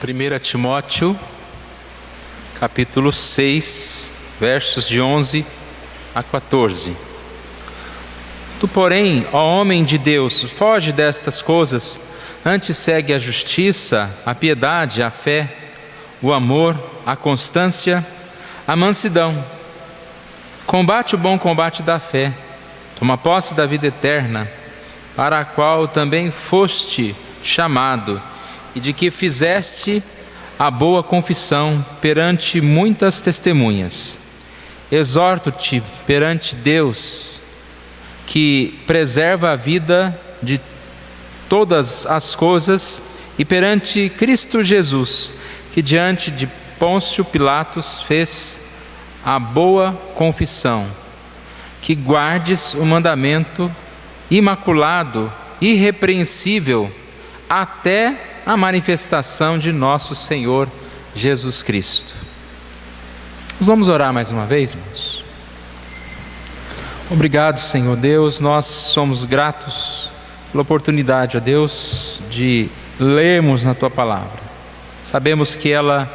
1 Timóteo, capítulo 6, versos de 11 a 14. Tu, porém, ó homem de Deus, foge destas coisas, antes segue a justiça, a piedade, a fé, o amor, a constância, a mansidão. Combate o bom combate da fé, toma posse da vida eterna, para a qual também foste chamado, e de que fizeste a boa confissão perante muitas testemunhas. Exorto-te perante Deus, que preserva a vida de todas as coisas, e perante Cristo Jesus, que diante de Pôncio Pilatos fez a boa confissão, que guardes o mandamento imaculado, irrepreensível, até a manifestação de nosso Senhor Jesus Cristo. Nós vamos orar mais uma vez, irmãos. Obrigado, Senhor Deus, nós somos gratos pela oportunidade, ó Deus, de lermos na Tua Palavra. Sabemos que ela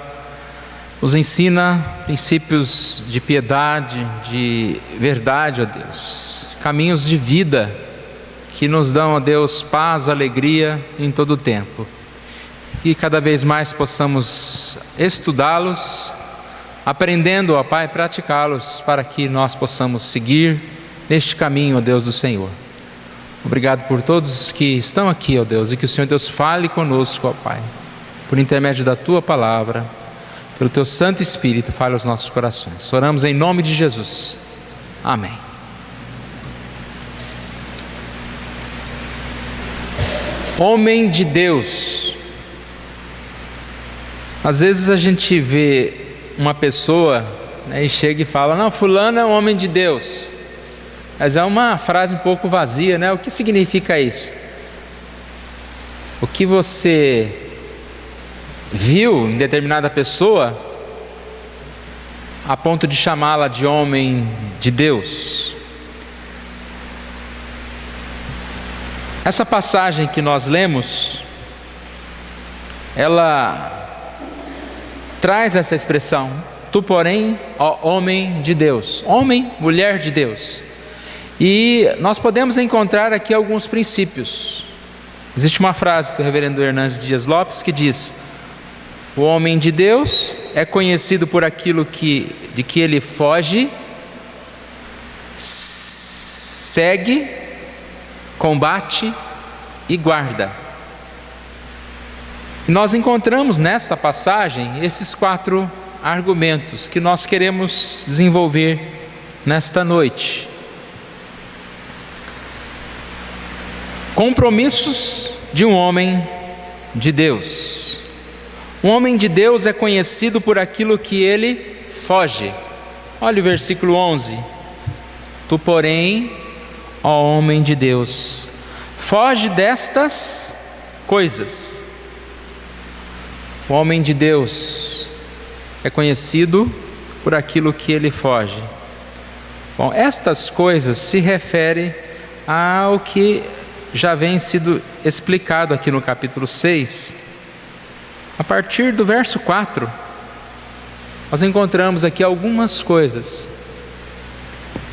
nos ensina princípios de piedade, de verdade, ó Deus, caminhos de vida que nos dão, ó Deus, paz, alegria em todo o tempo. E cada vez mais possamos estudá-los, aprendendo, ó Pai, praticá-los, para que nós possamos seguir neste caminho, ó Deus do Senhor. Obrigado por todos que estão aqui, ó Deus, e que o Senhor Deus fale conosco, ó Pai, por intermédio da Tua Palavra, pelo Teu Santo Espírito, fale aos nossos corações. Oramos em nome de Jesus. Amém. Homem de Deus. Às vezes a gente vê uma pessoa, né, e chega e fala: não, fulano é um homem de Deus. Mas é uma frase um pouco vazia, né? O que significa isso? O que você viu em determinada pessoa a ponto de chamá-la de homem de Deus? Essa passagem que nós lemos, ela traz essa expressão: tu, porém, ó homem de Deus. Homem, mulher de Deus. E nós podemos encontrar aqui alguns princípios. Existe uma frase do reverendo Hernandes Dias Lopes que diz: o homem de Deus é conhecido por aquilo de que ele foge, segue, combate e guarda. E nós encontramos nesta passagem esses 4 argumentos que nós queremos desenvolver nesta noite. Compromissos de um homem de Deus. Um homem de Deus é conhecido por aquilo que ele foge. Olha o versículo 11. Tu, porém, ó homem de Deus, foge destas coisas. O homem de Deus é conhecido por aquilo que ele foge. Bom, estas coisas se refere ao que já vem sido explicado aqui no capítulo 6. A partir do verso 4, nós encontramos aqui algumas coisas.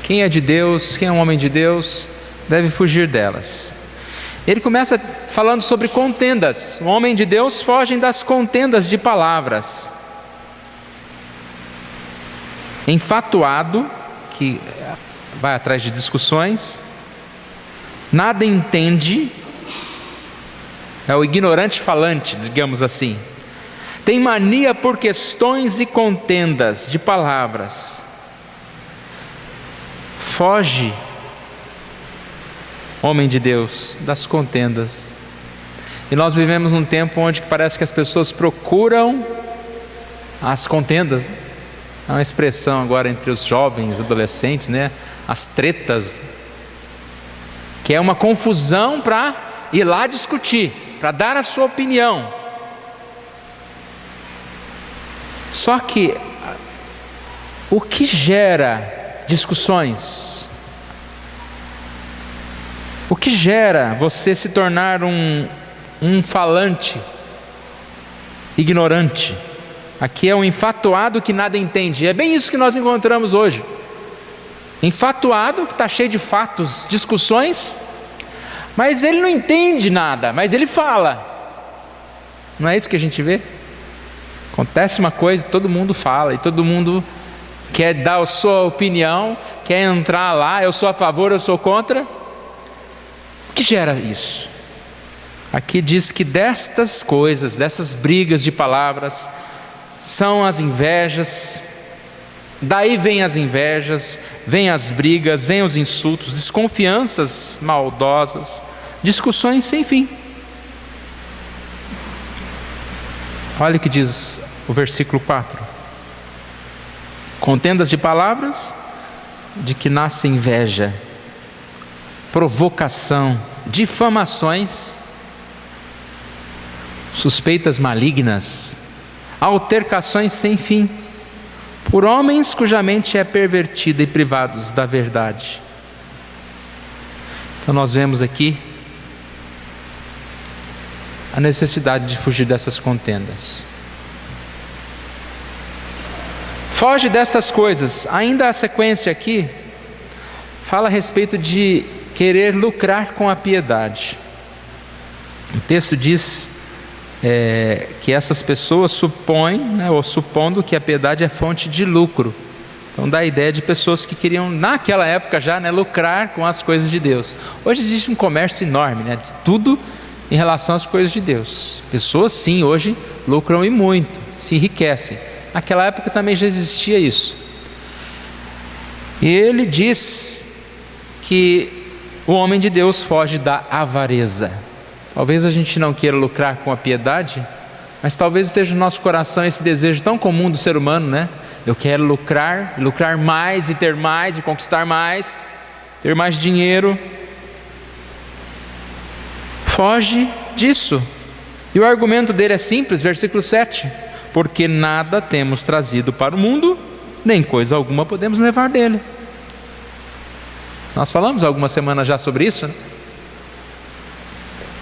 Quem é de Deus, quem é um homem de Deus, deve fugir delas. Ele começa falando sobre contendas. O homem de Deus foge das contendas de palavras. Enfatuado, que vai atrás de discussões, nada entende, é o ignorante falante, digamos assim. Tem mania por questões e contendas de palavras. Foge, homem de Deus, das contendas. E nós vivemos num tempo onde parece que as pessoas procuram as contendas. É uma expressão agora entre os jovens, adolescentes, né? As tretas, que é uma confusão para ir lá discutir, para dar a sua opinião. Só que o que gera discussões? O que gera você se tornar um falante? ignorante. Aqui é um enfatuado que nada entende. É bem isso que nós encontramos hoje. Enfatuado, que está cheio de fatos, discussões, mas ele não entende nada, mas ele fala. Não é isso que a gente vê? Acontece uma coisa, todo mundo fala, e todo mundo quer dar a sua opinião, quer entrar lá, eu sou a favor, eu sou contra. O que gera isso? Aqui diz que destas coisas, dessas brigas de palavras, são as invejas, daí vem as invejas, vem as brigas, vem os insultos, desconfianças maldosas, discussões sem fim. Olha o que diz o versículo 4: contendas de palavras, de que nasce inveja, provocação, difamações, suspeitas malignas, altercações sem fim, por homens cuja mente é pervertida e privados da verdade. Então nós vemos aqui a necessidade de fugir dessas contendas. Foge destas coisas. Ainda a sequência aqui fala a respeito de querer lucrar com a piedade. O texto diz que essas pessoas supõem, ou supondo que a piedade é fonte de lucro. Então dá a ideia de pessoas que queriam, naquela época já, lucrar com as coisas de Deus. Hoje existe um comércio enorme, de tudo em relação às coisas de Deus. Pessoas sim, hoje lucram e muito, se enriquecem. Naquela época também já existia isso. E ele diz que o homem de Deus foge da avareza. Talvez a gente não queira lucrar com a piedade, mas talvez esteja no nosso coração esse desejo tão comum do ser humano, Eu quero lucrar mais e ter mais e conquistar mais, ter mais dinheiro. Foge disso. E o argumento dele é simples, versículo 7: porque nada temos trazido para o mundo, nem coisa alguma podemos levar dele. Nós falamos algumas semanas já sobre isso,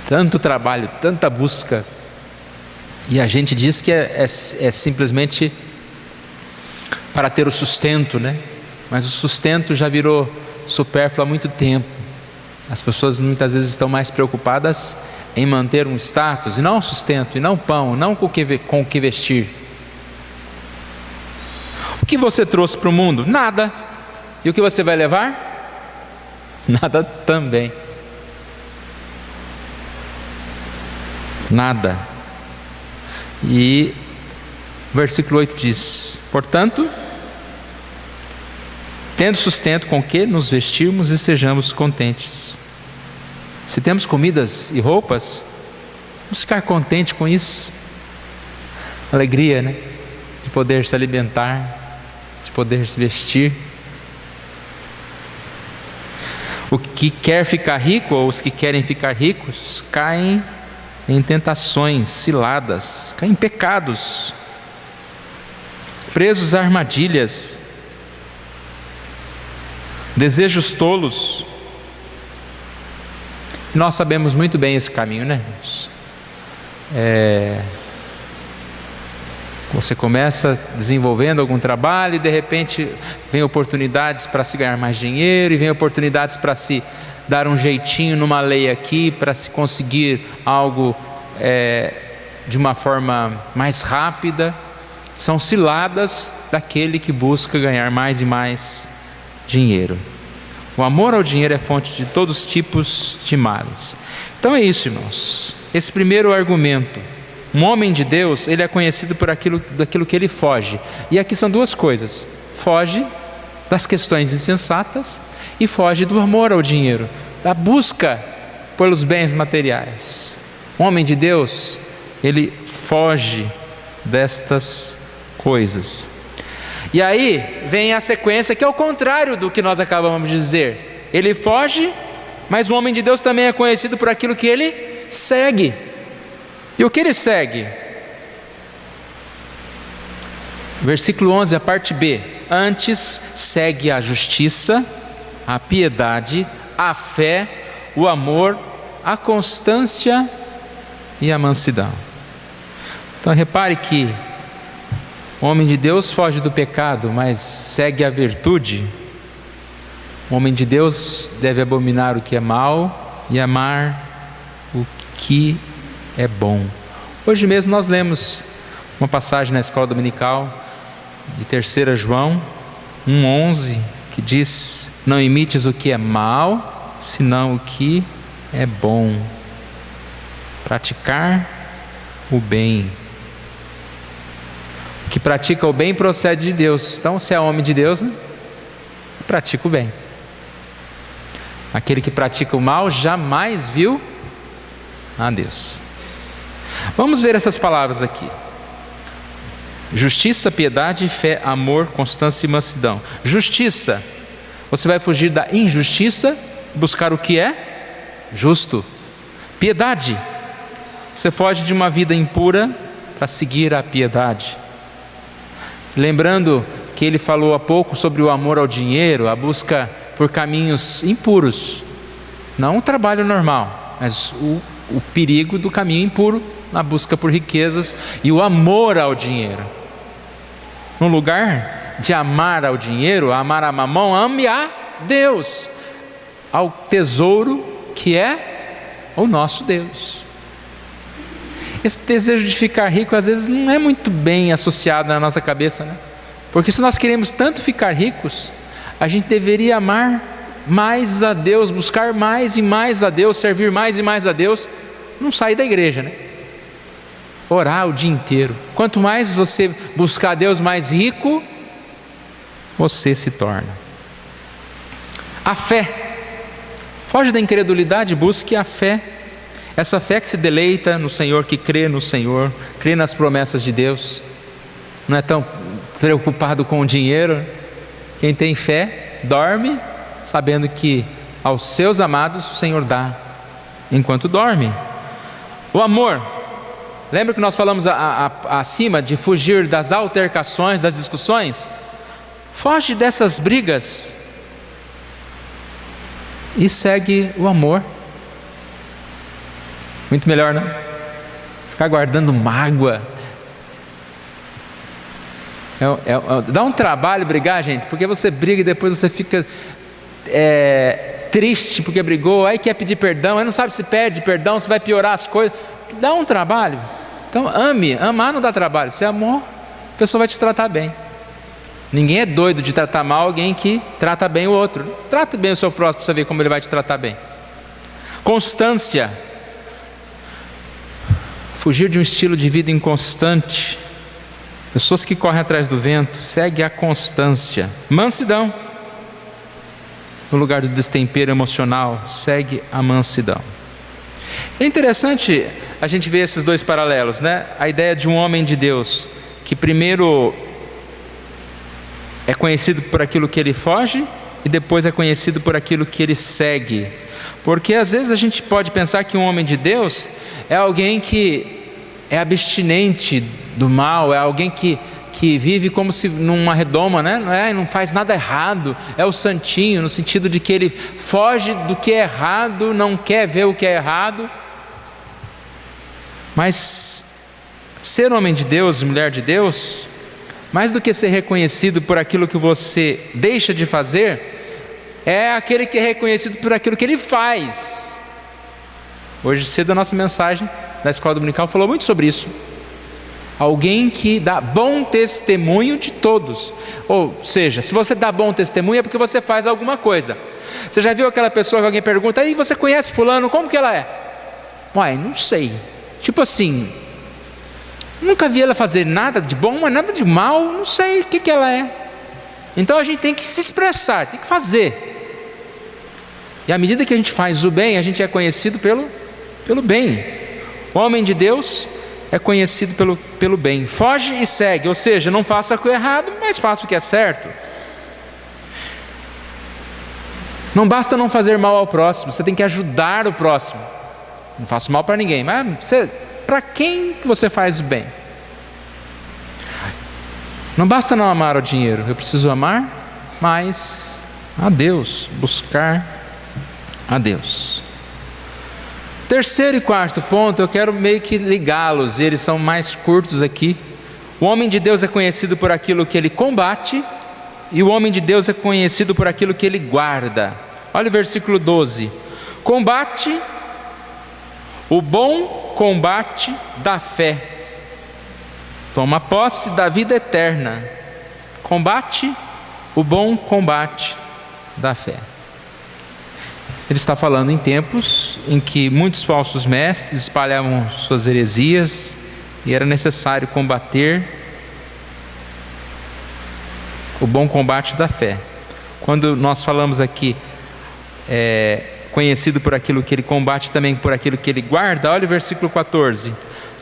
Tanto trabalho, tanta busca, e a gente diz que é simplesmente para ter o sustento, Mas o sustento já virou supérfluo há muito tempo. As pessoas muitas vezes estão mais preocupadas em manter um status, e não sustento, e não pão, não com o que vestir. O que você trouxe para o mundo? Nada. E o que você vai levar? Nada também. Nada. E o versículo 8 diz: portanto, tendo sustento com que nos vestirmos e sejamos contentes. Se temos comidas e roupas, vamos ficar contentes com isso. Alegria, de poder se alimentar, de poder se vestir. O que quer ficar rico, ou os que querem ficar ricos, caem em tentações, ciladas, caem em pecados, presos a armadilhas, desejos tolos. Nós sabemos muito bem esse caminho, irmãos? Você começa desenvolvendo algum trabalho e de repente vem oportunidades para se ganhar mais dinheiro, e vem oportunidades para se dar um jeitinho numa lei aqui, para se conseguir algo de uma forma mais rápida. São ciladas daquele que busca ganhar mais e mais dinheiro. O amor ao dinheiro é fonte de todos os tipos de males. Então é isso, irmãos. Esse primeiro argumento: um homem de Deus, ele é conhecido por daquilo que ele foge. E aqui são duas coisas: foge das questões insensatas e foge do amor ao dinheiro, da busca pelos bens materiais. Um homem de Deus, ele foge destas coisas. E aí vem a sequência que é o contrário do que nós acabamos de dizer. Ele foge, mas o homem de Deus também é conhecido por aquilo que ele segue. E o que ele segue? Versículo 11, a parte B: antes segue a justiça, a piedade, a fé, o amor, a constância e a mansidão. Então repare que o homem de Deus foge do pecado, mas segue a virtude. O homem de Deus deve abominar o que é mal e amar o que é bom. Hoje mesmo nós lemos uma passagem na escola dominical de 3 João 1,11, que diz: não imites o que é mal, senão o que é bom. Praticar o bem. O que pratica o bem procede de Deus. Então, se é homem de Deus, né, pratica o bem. Aquele que pratica o mal jamais viu a Deus. Vamos ver essas palavras aqui: justiça, piedade, fé, amor, constância e mansidão. Justiça, você vai fugir da injustiça, buscar o que é justo. Piedade, você foge de uma vida impura para seguir a piedade. Lembrando que ele falou há pouco sobre o amor ao dinheiro, a busca por caminhos impuros, não o trabalho normal, mas o perigo do caminho impuro, na busca por riquezas e o amor ao dinheiro. No lugar de amar ao dinheiro, amar a mamão, ame a Deus, ao tesouro que é o nosso Deus. Esse desejo de ficar rico às vezes não é muito bem associado na nossa cabeça, né? Porque se nós queremos tanto ficar ricos, a gente deveria amar mais a Deus, buscar mais e mais a Deus, servir mais e mais a Deus, não sair da igreja, né? Orar o dia inteiro. Quanto mais você buscar a Deus, mais rico você se torna. A fé, foge da incredulidade, busque a fé. Essa fé que se deleita no Senhor, que crê no Senhor, crê nas promessas de Deus, não é tão preocupado com o dinheiro. Quem tem fé dorme sabendo que aos seus amados o Senhor dá enquanto dorme. O amor, lembra que nós falamos acima de fugir das altercações, das discussões? Foge dessas brigas e segue o amor. Muito melhor, não? Ficar guardando mágoa. Dá um trabalho brigar, gente, porque você briga e depois você fica triste porque brigou, aí quer pedir perdão, aí não sabe se pede perdão, se vai piorar as coisas. Dá um trabalho. Então amar não dá trabalho. Se amor, a pessoa vai te tratar bem. Ninguém é doido de tratar mal alguém que trata bem o outro. Trate bem o seu próximo para você ver como ele vai te tratar bem. Constância, fugir de um estilo de vida inconstante. Pessoas que correm atrás do vento, segue a constância. Mansidão, no lugar do destempero emocional, segue a mansidão. É interessante a gente ver esses dois paralelos, né? A ideia de um homem de Deus, que primeiro é conhecido por aquilo que ele foge e depois é conhecido por aquilo que ele segue. Porque às vezes a gente pode pensar que um homem de Deus é alguém que é abstinente do mal, é alguém que vive como se numa redoma, né? Não faz nada errado, é o santinho, no sentido de que ele foge do que é errado, não quer ver o que é errado. Mas ser homem de Deus, mulher de Deus, mais do que ser reconhecido por aquilo que você deixa de fazer, é aquele que é reconhecido por aquilo que ele faz. Hoje cedo a nossa mensagem da escola dominical falou muito sobre isso. Alguém que dá bom testemunho de todos. Ou seja, se você dá bom testemunho é porque você faz alguma coisa. Você já viu aquela pessoa que alguém pergunta: "Aí você conhece fulano, como que ela é?" "Uai, não sei." Tipo assim, nunca vi ela fazer nada de bom, mas nada de mal, não sei o que ela é. Então a gente tem que se expressar, tem que fazer. E à medida que a gente faz o bem, a gente é conhecido pelo bem. O homem de Deus é conhecido pelo bem. Foge e segue, ou seja, não faça o que é errado, mas faça o que é certo. Não basta não fazer mal ao próximo, você tem que ajudar o próximo. Não faço mal para ninguém, mas para quem que você faz o bem? Não basta não amar o dinheiro, eu preciso amar mais a Deus, buscar a Deus. Terceiro e quarto ponto, eu quero meio que ligá-los, eles são mais curtos aqui. O homem de Deus é conhecido por aquilo que ele combate, e o homem de Deus é conhecido por aquilo que ele guarda. Olha o versículo 12: combate o bom combate da fé, toma posse da vida eterna. Combate o bom combate da fé. Ele está falando em tempos em que muitos falsos mestres espalhavam suas heresias e era necessário combater o bom combate da fé. Quando nós falamos aqui, conhecido por aquilo que ele combate, também por aquilo que ele guarda, olha o versículo 14: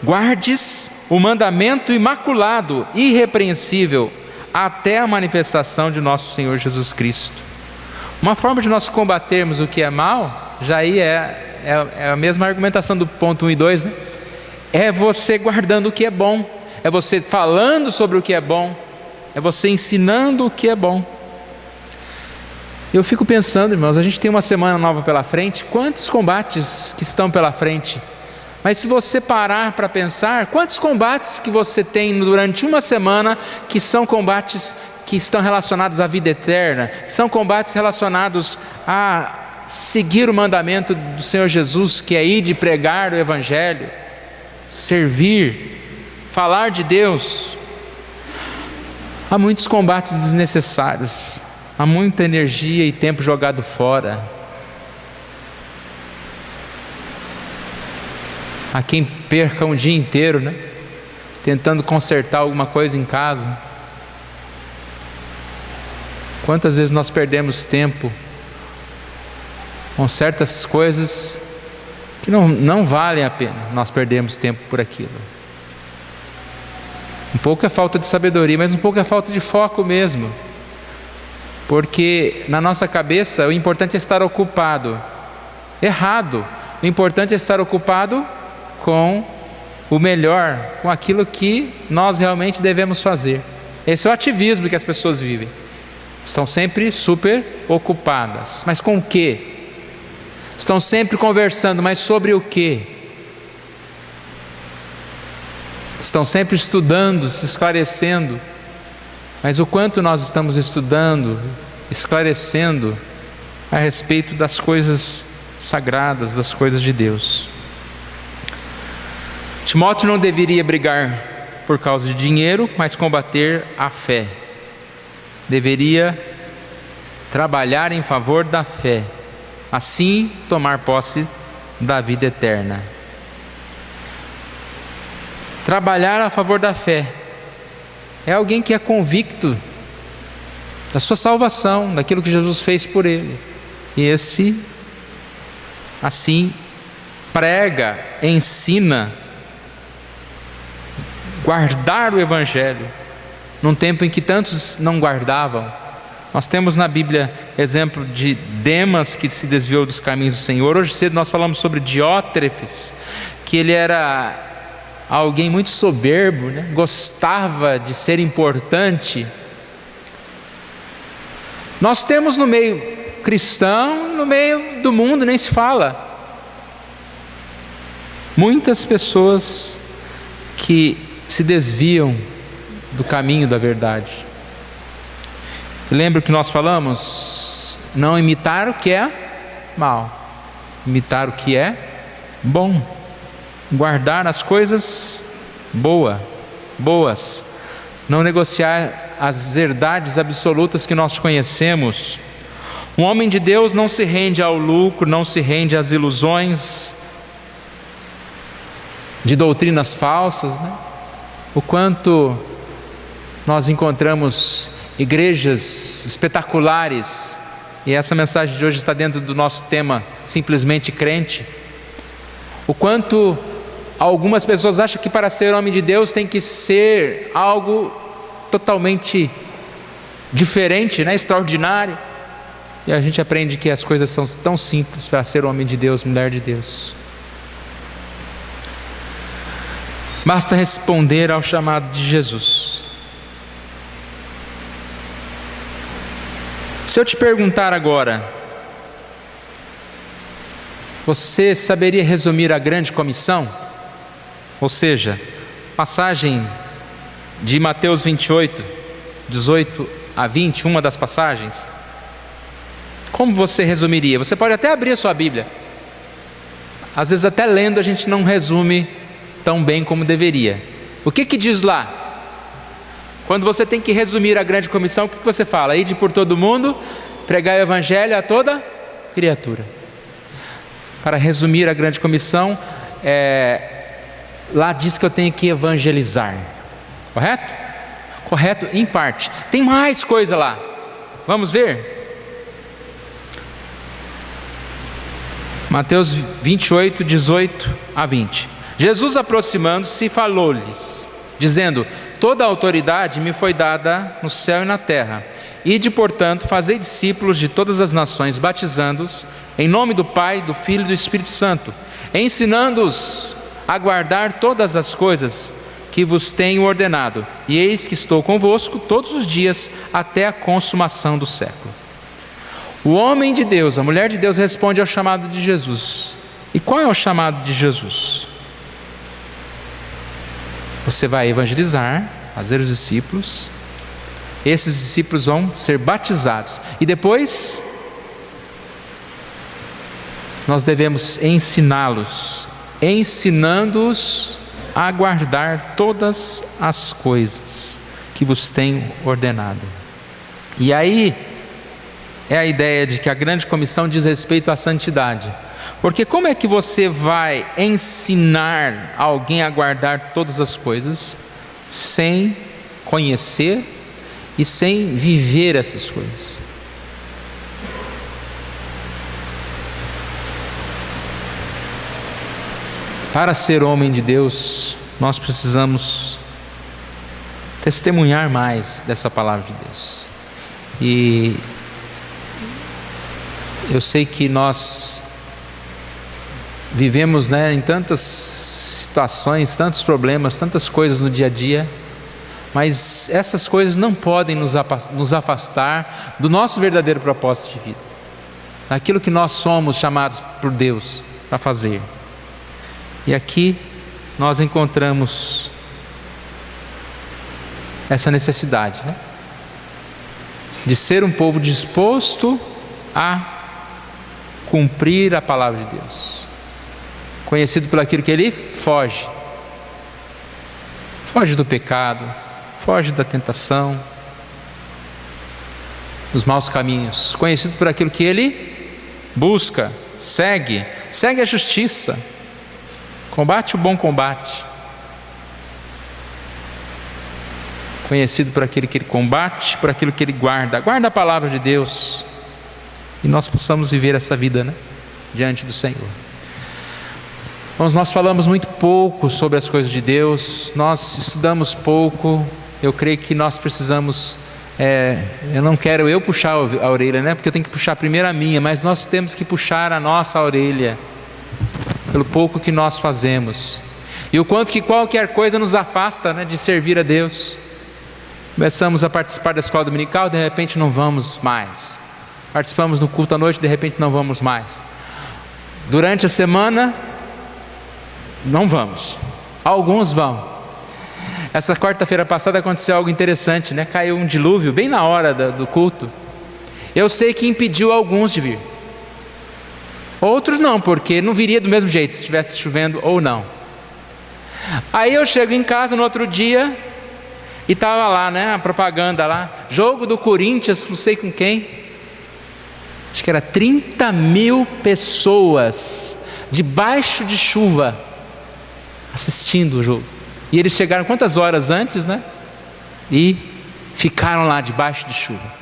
guardes o mandamento imaculado, irrepreensível, até a manifestação de nosso Senhor Jesus Cristo. Uma forma de nós combatermos o que é mal, já aí é a mesma argumentação do ponto 1 e 2, né? É você guardando o que é bom, é você falando sobre o que é bom, é você ensinando o que é bom. Eu fico pensando, irmãos, a gente tem uma semana nova pela frente, quantos combates que estão pela frente? Mas se você parar para pensar, quantos combates que você tem durante uma semana que são combates que estão relacionados à vida eterna, são combates relacionados a seguir o mandamento do Senhor Jesus, que é ir de pregar o Evangelho, servir, falar de Deus. Há muitos combates desnecessários, há muita energia e tempo jogado fora. Há quem perca um dia inteiro, né, tentando consertar alguma coisa em casa. Quantas vezes nós perdemos tempo com certas coisas que não valem a pena, nós perdemos tempo por aquilo. Um pouco é falta de sabedoria, mas um pouco é falta de foco mesmo. Porque na nossa cabeça o importante é estar ocupado. Errado. O importante é estar ocupado com o melhor, com aquilo que nós realmente devemos fazer. Esse é o ativismo que as pessoas vivem. Estão sempre super ocupadas. Mas com o quê? Estão sempre conversando, mas sobre o quê? Estão sempre estudando, se esclarecendo. Mas o quanto nós estamos estudando, esclarecendo a respeito das coisas sagradas, das coisas de Deus? Timóteo não deveria brigar por causa de dinheiro, mas combater a fé. Deveria trabalhar em favor da fé, assim tomar posse da vida eterna. Trabalhar a favor da fé é alguém que é convicto da sua salvação, daquilo que Jesus fez por ele. E esse, assim, prega, ensina, guardar o Evangelho, num tempo em que tantos não guardavam. Nós temos na Bíblia exemplo de Demas, que se desviou dos caminhos do Senhor. Hoje cedo nós falamos sobre Diótrefes, que ele era alguém muito soberbo, né? Gostava de ser importante. Nós temos no meio cristão, no meio do mundo nem se fala, muitas pessoas que se desviam do caminho da verdade. Lembra que nós falamos? Não imitar o que é mal, imitar o que é bom, guardar as coisas boas, não negociar as verdades absolutas que nós conhecemos. Um homem de Deus não se rende ao lucro, não se rende às ilusões de doutrinas falsas, né? O quanto nós encontramos igrejas espetaculares, e essa mensagem de hoje está dentro do nosso tema, simplesmente crente. O quanto algumas pessoas acham que para ser homem de Deus tem que ser algo totalmente diferente, né? Extraordinário. E a gente aprende que as coisas são tão simples para ser homem de Deus, mulher de Deus. Basta responder ao chamado de Jesus. Se eu te perguntar agora, Você saberia resumir a grande comissão? Ou seja, passagem de Mateus 28, 18 a 20, uma das passagens. Como você resumiria? Você pode até abrir a sua Bíblia. Às vezes até lendo a gente não resume tão bem como deveria. O que diz lá? Quando você tem que resumir a grande comissão, o que você fala? Ide por todo mundo, pregai o evangelho a toda criatura. Para resumir a grande comissão, lá diz que eu tenho que evangelizar. Correto? Correto em parte. Tem mais coisa lá. Vamos ver? Mateus 28, 18 a 20. Jesus, aproximando-se, falou-lhes, dizendo: toda a autoridade me foi dada no céu e na terra. Ide, portanto, fazei discípulos de todas as nações, batizando-os em nome do Pai, do Filho e do Espírito Santo, ensinando-os a guardar todas as coisas que vos tenho ordenado. E eis que estou convosco todos os dias até a consumação do século. O homem de Deus, a mulher de Deus, responde ao chamado de Jesus. E qual é o chamado de Jesus? Você vai evangelizar, fazer os discípulos. Esses discípulos vão ser batizados. E depois, nós devemos ensiná-los, ensinando-os a guardar todas as coisas que vos tenho ordenado. E aí, é a ideia de que a grande comissão diz respeito à santidade. Porque como é que você vai ensinar alguém a guardar todas as coisas sem conhecer e sem viver essas coisas? Para ser homem de Deus, nós precisamos testemunhar mais dessa palavra de Deus. E eu sei que nós vivemos, em tantas situações, tantos problemas, tantas coisas no dia a dia, mas essas coisas não podem nos afastar do nosso verdadeiro propósito de vida, daquilo que nós somos chamados por Deus para fazer. E aqui nós encontramos essa necessidade, de ser um povo disposto a cumprir a palavra de Deus, conhecido por aquilo que ele foge do pecado, foge da tentação, dos maus caminhos, conhecido por aquilo que ele busca, segue a justiça, combate o bom combate, conhecido por aquilo que ele combate, por aquilo que ele guarda a palavra de Deus, e nós possamos viver essa vida, diante do Senhor. Nós falamos muito pouco sobre as coisas de Deus, nós estudamos pouco. Eu creio que nós precisamos, eu não quero puxar a orelha, porque eu tenho que puxar primeiro a minha, mas nós temos que puxar a nossa orelha, pelo pouco que nós fazemos, e o quanto que qualquer coisa nos afasta, de servir a Deus. Começamos a participar da escola dominical, de repente não vamos mais. Participamos no culto à noite, de repente não vamos mais. Durante a semana, não vamos. Alguns vão. Essa quarta-feira passada aconteceu algo interessante, Caiu um dilúvio bem na hora do culto. Eu sei que impediu alguns de vir. Outros não, porque não viria do mesmo jeito se estivesse chovendo ou não. Aí eu chego em casa no outro dia e estava lá, a propaganda lá, jogo do Corinthians, não sei com quem. Acho que era 30 mil pessoas debaixo de chuva assistindo o jogo. E eles chegaram quantas horas antes, E ficaram lá debaixo de chuva.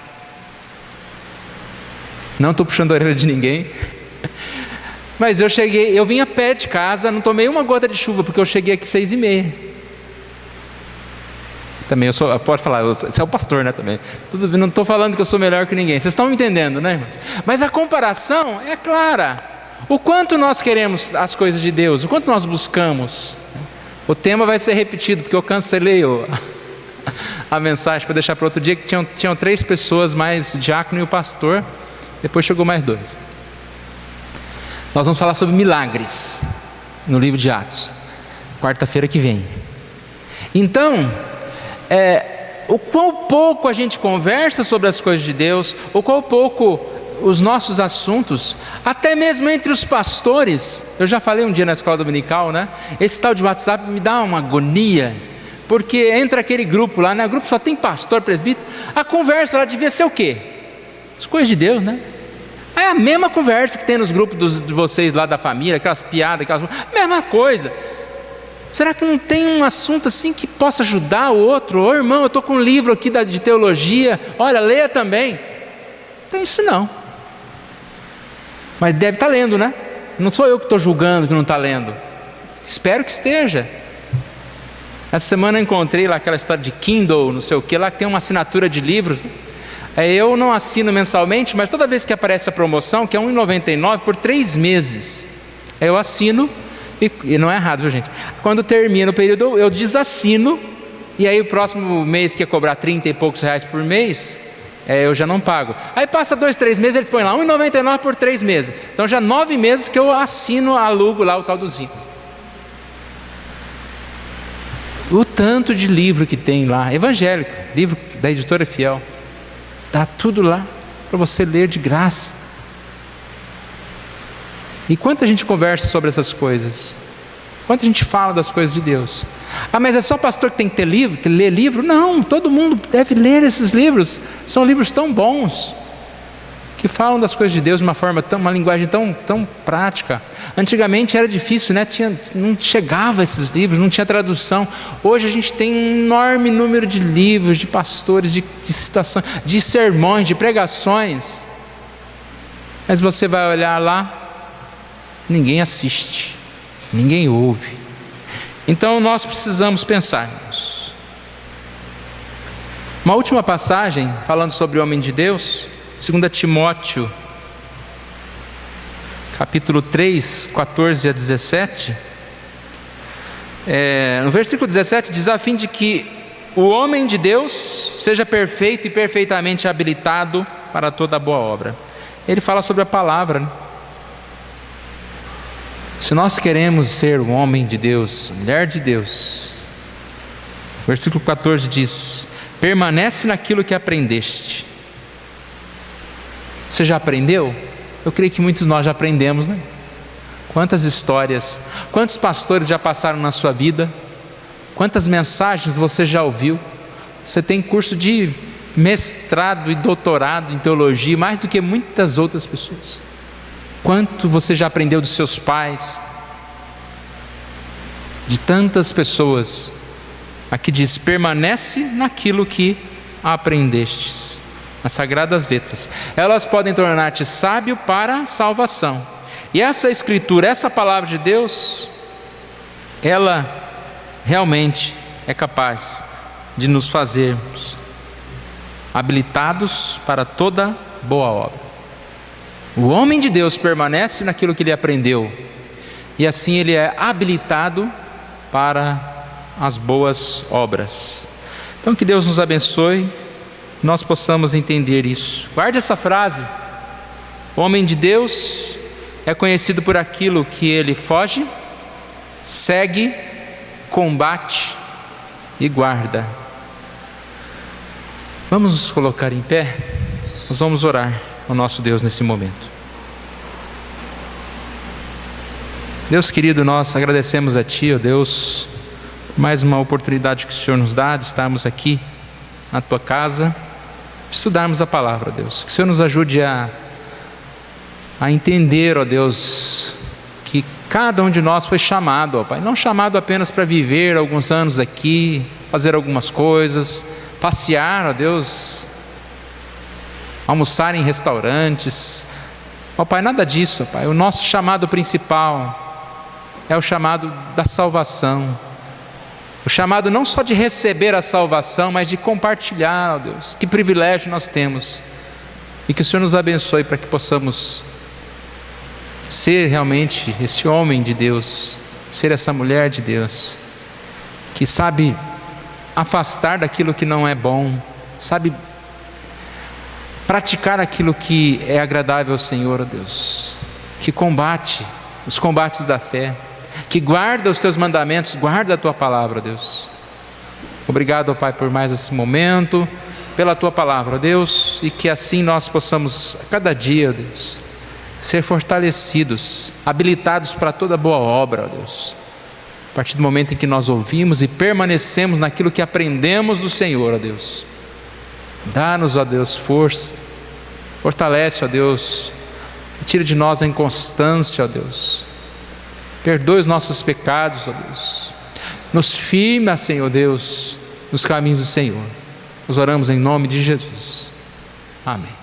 Não estou puxando a orelha de ninguém. Mas eu vim a pé de casa, não tomei uma gota de chuva, porque eu cheguei aqui 6h30. Também pode falar, você é o pastor, também. Não estou falando que eu sou melhor que ninguém. Vocês estão me entendendo, irmãos? Mas a comparação é clara. O quanto nós queremos as coisas de Deus, o quanto nós buscamos. O tema vai ser repetido, porque eu cancelei a mensagem para deixar para outro dia, que tinham 3 pessoas, mais o diácono e o pastor. Depois chegou mais 2. Nós vamos falar sobre milagres no livro de Atos, quarta-feira que vem. Então, o quão pouco a gente conversa sobre as coisas de Deus, o quão pouco os nossos assuntos, até mesmo entre os pastores. Eu já falei um dia na escola dominical, né? Esse tal de WhatsApp me dá uma agonia, porque entra aquele grupo lá, né? O grupo só tem pastor, presbítero. A conversa lá devia ser o quê? As coisas de Deus, né? É a mesma conversa que tem nos grupos de vocês lá da família, aquelas piadas, mesma coisa. Será que não tem um assunto assim que possa ajudar o outro? Ô irmão, eu estou com um livro aqui de teologia, olha, leia também. Não tem isso não. Mas deve estar lendo, né? Não sou eu que estou julgando que não está lendo. Espero que esteja. Essa semana eu encontrei lá aquela história de Kindle, não sei o que, lá que tem uma assinatura de livros. Eu não assino mensalmente, mas toda vez que aparece a promoção, que é R$1,99 por 3 meses, eu assino, e não é errado, viu gente? Quando termina o período, eu desassino, e aí o próximo mês que ia cobrar 30 e poucos reais por mês, eu já não pago. Aí passa 2, 3 meses, eles põem lá R$1,99 por 3 meses. Então já 9 meses que eu assino, alugo lá o tal dos livros. O tanto de livro que tem lá, evangélico, livro da editora Fiel, está tudo lá para você ler de graça. E quanta gente conversa sobre essas coisas? Quanta gente fala das coisas de Deus? Mas é só pastor que tem que ter livro, que ler livro? Não, todo mundo deve ler esses livros. São livros tão bons, que falam das coisas de Deus de uma linguagem tão prática. Antigamente era difícil, né? Não chegava esses livros, não tinha tradução. Hoje a gente tem um enorme número de livros, de pastores, de citações, de sermões, de pregações. Mas você vai olhar lá, ninguém assiste, ninguém ouve. Então nós precisamos pensar nisso. Uma última passagem, falando sobre o homem de Deus, 2 Timóteo, capítulo 3, 14 a 17. No versículo 17 diz: a fim de que o homem de Deus seja perfeito e perfeitamente habilitado para toda boa obra. Ele fala sobre a palavra, né? Se nós queremos ser um homem de Deus, mulher de Deus, versículo 14 diz: permanece naquilo que aprendeste. Você já aprendeu? Eu creio que muitos de nós já aprendemos, né? Quantas histórias, quantos pastores já passaram na sua vida? Quantas mensagens você já ouviu? Você tem curso de mestrado e doutorado em teologia, mais do que muitas outras pessoas. Quanto você já aprendeu dos seus pais? De tantas pessoas. Aqui diz: permanece naquilo que aprendestes. As sagradas letras, elas podem tornar-te sábio para a salvação. E essa escritura, essa palavra de Deus, ela realmente é capaz de nos fazermos habilitados para toda boa obra. O homem de Deus permanece naquilo que ele aprendeu, e assim ele é habilitado para as boas obras. Então que Deus nos abençoe, nós possamos entender isso. Guarde essa frase: o homem de Deus é conhecido por aquilo que ele foge, segue, combate e guarda. Vamos nos colocar em pé, nós vamos orar ao nosso Deus nesse momento. Deus querido, nós agradecemos a Ti, ó Deus, mais uma oportunidade que o Senhor nos dá de estarmos aqui na Tua casa, estudarmos a palavra, ó Deus. Que o Senhor nos ajude a entender, ó Deus, que cada um de nós foi chamado, ó Pai, não chamado apenas para viver alguns anos aqui, fazer algumas coisas, passear, ó Deus, almoçar em restaurantes, ó Pai, nada disso, ó Pai. O nosso chamado principal é o chamado da salvação, o chamado não só de receber a salvação, mas de compartilhar, ó Deus. Que privilégio nós temos, e que o Senhor nos abençoe para que possamos ser realmente esse homem de Deus, ser essa mulher de Deus, que sabe afastar daquilo que não é bom, sabe praticar aquilo que é agradável ao Senhor, ó Deus. que combate os combates da fé, que guarda os teus mandamentos, guarda a tua palavra, Deus. Obrigado, ó Pai, por mais esse momento, pela tua palavra, Deus, e que assim nós possamos a cada dia, Deus, ser fortalecidos, habilitados para toda boa obra, Deus. A partir do momento em que nós ouvimos e permanecemos naquilo que aprendemos do Senhor, ó Deus. Dá-nos, ó Deus, força, fortalece, ó Deus, tira de nós a inconstância, ó Deus. Perdoe os nossos pecados, ó Deus. Nos firma, Senhor Deus, nos caminhos do Senhor. Nós oramos em nome de Jesus. Amém.